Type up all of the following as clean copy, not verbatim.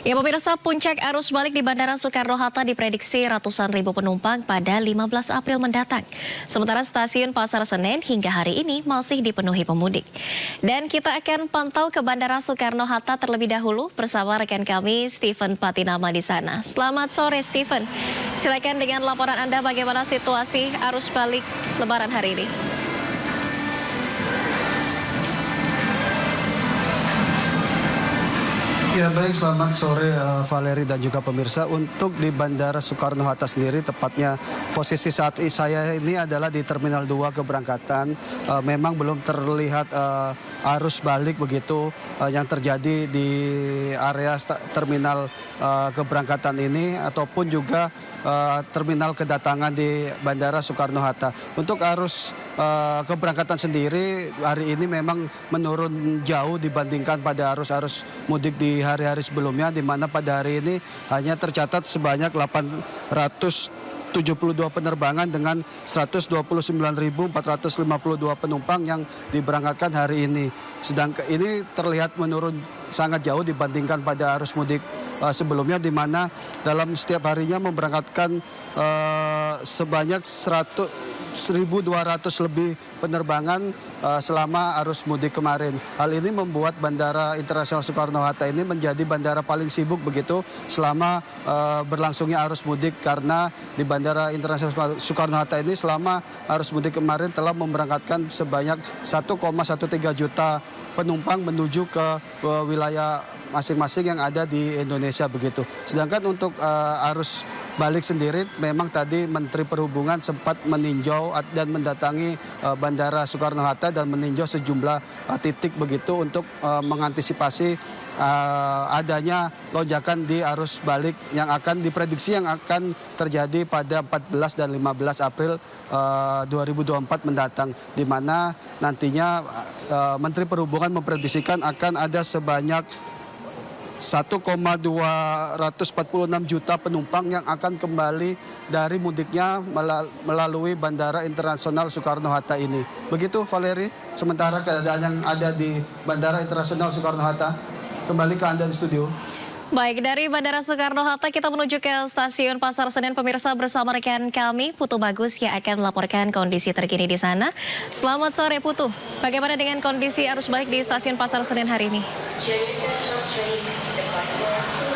Ya pemirsa, puncak arus balik di Bandara Soekarno-Hatta diprediksi ratusan ribu penumpang pada 15 April mendatang. Sementara stasiun Pasar Senen hingga hari ini masih dipenuhi pemudik. Dan kita akan pantau ke Bandara Soekarno-Hatta terlebih dahulu bersama rekan kami Steven Patinama di sana. Selamat sore Steven, silakan dengan laporan Anda bagaimana situasi arus balik Lebaran hari ini. Ya baik, selamat sore Valeri dan juga pemirsa. Untuk di Bandara Soekarno-Hatta sendiri, tepatnya posisi saat saya ini adalah di Terminal 2 keberangkatan. Memang belum terlihat arus balik begitu yang terjadi di area terminal keberangkatan ini ataupun juga terminal kedatangan di Bandara Soekarno-Hatta. Untuk arus keberangkatan sendiri hari ini memang menurun jauh dibandingkan pada arus-arus mudik di hari-hari sebelumnya, di mana pada hari ini hanya tercatat sebanyak 872 penerbangan dengan 129.452 penumpang yang diberangkatkan hari ini. Sedangkan ini terlihat menurun sangat jauh dibandingkan pada arus mudik sebelumnya, di mana dalam setiap harinya memberangkatkan sebanyak 1.200 lebih penerbangan selama arus mudik kemarin. Hal ini membuat Bandara Internasional Soekarno-Hatta ini menjadi bandara paling sibuk begitu selama berlangsungnya arus mudik, karena di Bandara Internasional Soekarno-Hatta ini selama arus mudik kemarin telah memberangkatkan sebanyak 1,13 juta penumpang menuju ke wilayah masing-masing yang ada di Indonesia begitu. Sedangkan untuk arus balik sendiri, memang tadi Menteri Perhubungan sempat meninjau dan mendatangi Bandara Soekarno-Hatta dan meninjau sejumlah titik begitu untuk mengantisipasi adanya lonjakan di arus balik yang akan diprediksi yang akan terjadi pada 14 dan 15 April 2024 mendatang, di mana nantinya Menteri Perhubungan memprediksikan akan ada sebanyak 1,246 juta penumpang yang akan kembali dari mudiknya melalui Bandara Internasional Soekarno-Hatta ini. Begitu Valeri, sementara keadaan yang ada di Bandara Internasional Soekarno-Hatta. Kembali ke Anda di studio. Baik, dari Bandara Soekarno-Hatta kita menuju ke Stasiun Pasar Senen pemirsa bersama rekan kami Putu Bagus yang akan melaporkan kondisi terkini di sana. Selamat sore Putu, bagaimana dengan kondisi arus balik di Stasiun Pasar Senen hari ini?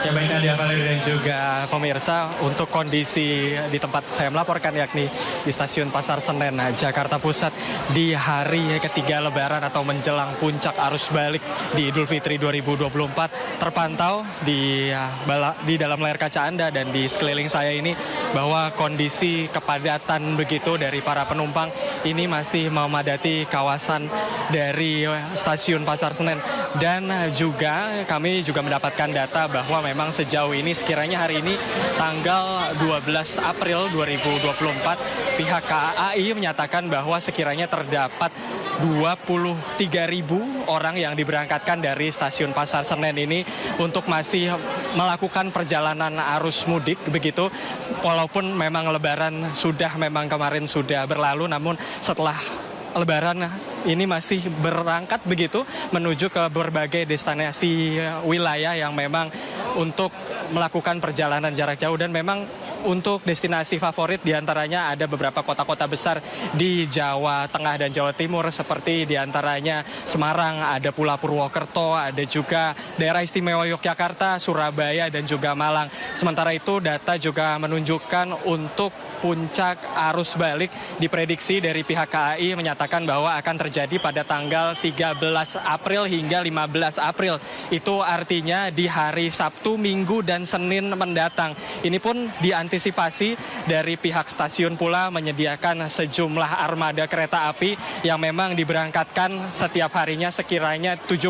Ya baik Nadia, Valeri dan juga pemirsa, untuk kondisi di tempat saya melaporkan yakni di Stasiun Pasar Senen, Jakarta Pusat di hari ketiga Lebaran atau menjelang puncak arus balik di Idul Fitri 2024 terpantau di dalam layar kaca Anda dan di sekeliling saya ini bahwa kondisi kepadatan begitu dari para penumpang ini masih memadati kawasan dari Stasiun Pasar Senen, dan juga kami juga mendapatkan data bahwa memang sejauh ini sekiranya hari ini tanggal 12 April 2024 pihak KAI menyatakan bahwa sekiranya terdapat 23.000 orang yang diberangkatkan dari Stasiun Pasar Senen ini untuk masih melakukan perjalanan arus mudik begitu, walaupun memang Lebaran memang kemarin sudah berlalu, namun setelah Lebaran ini masih berangkat begitu menuju ke berbagai destinasi wilayah yang memang untuk melakukan perjalanan jarak jauh, dan memang untuk destinasi favorit diantaranya ada beberapa kota-kota besar di Jawa Tengah dan Jawa Timur seperti diantaranya Semarang, ada pula Purwokerto, ada juga daerah istimewa Yogyakarta, Surabaya dan juga Malang. Sementara itu data juga menunjukkan untuk puncak arus balik diprediksi dari pihak KAI menyatakan bahwa akan terjadi pada tanggal 13 April hingga 15 April. Itu artinya di hari Sabtu, Minggu dan Senin mendatang. Ini pun diantisipasi dari pihak stasiun pula menyediakan sejumlah armada kereta api yang memang diberangkatkan setiap harinya sekiranya 77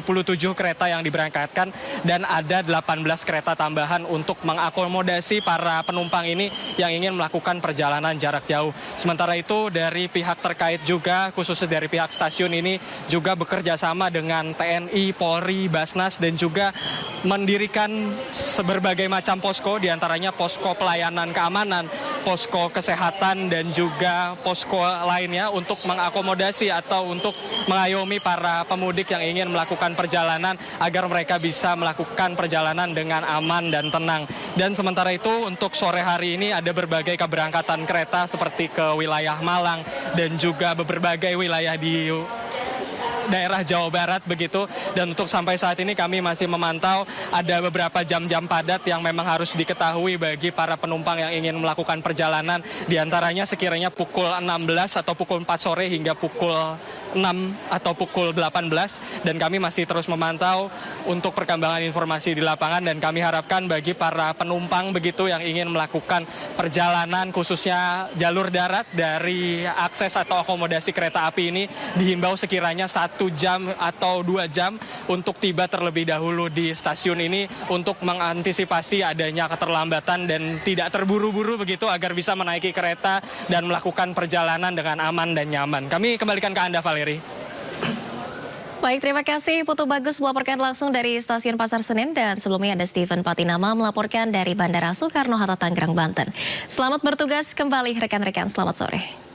kereta yang diberangkatkan, dan ada 18 kereta tambahan untuk mengakomodasi para penumpang ini yang ingin melakukan perjalanan jarak jauh. Sementara itu dari pihak terkait juga, khususnya dari pihak stasiun ini juga bekerja sama dengan TNI, Polri, Basnas dan juga mendirikan berbagai macam posko, diantaranya posko pelayanan satuan keamanan, posko kesehatan, dan juga posko lainnya untuk mengakomodasi atau untuk mengayomi para pemudik yang ingin melakukan perjalanan agar mereka bisa melakukan perjalanan dengan aman dan tenang. Dan sementara itu untuk sore hari ini ada berbagai keberangkatan kereta seperti ke wilayah Malang dan juga berbagai wilayah di daerah Jawa Barat begitu. Dan untuk sampai saat ini kami masih memantau ada beberapa jam-jam padat yang memang harus diketahui bagi para penumpang yang ingin melakukan perjalanan. Di antaranya sekiranya pukul 16 atau pukul 4 sore hingga pukul 6 atau pukul 18. Dan kami masih terus memantau untuk perkembangan informasi di lapangan, dan kami harapkan bagi para penumpang begitu yang ingin melakukan perjalanan khususnya jalur darat dari akses atau akomodasi kereta api ini dihimbau sekiranya 1 jam atau 2 jam untuk tiba terlebih dahulu di stasiun ini untuk mengantisipasi adanya keterlambatan dan tidak terburu-buru begitu agar bisa menaiki kereta dan melakukan perjalanan dengan aman dan nyaman. Kami kembalikan ke Anda, Valeri. Baik, terima kasih Putu Bagus melaporkan langsung dari Stasiun Pasar Senen, dan sebelumnya ada Steven Patinama melaporkan dari Bandara Soekarno-Hatta, Tangerang, Banten. Selamat bertugas kembali rekan-rekan, selamat sore.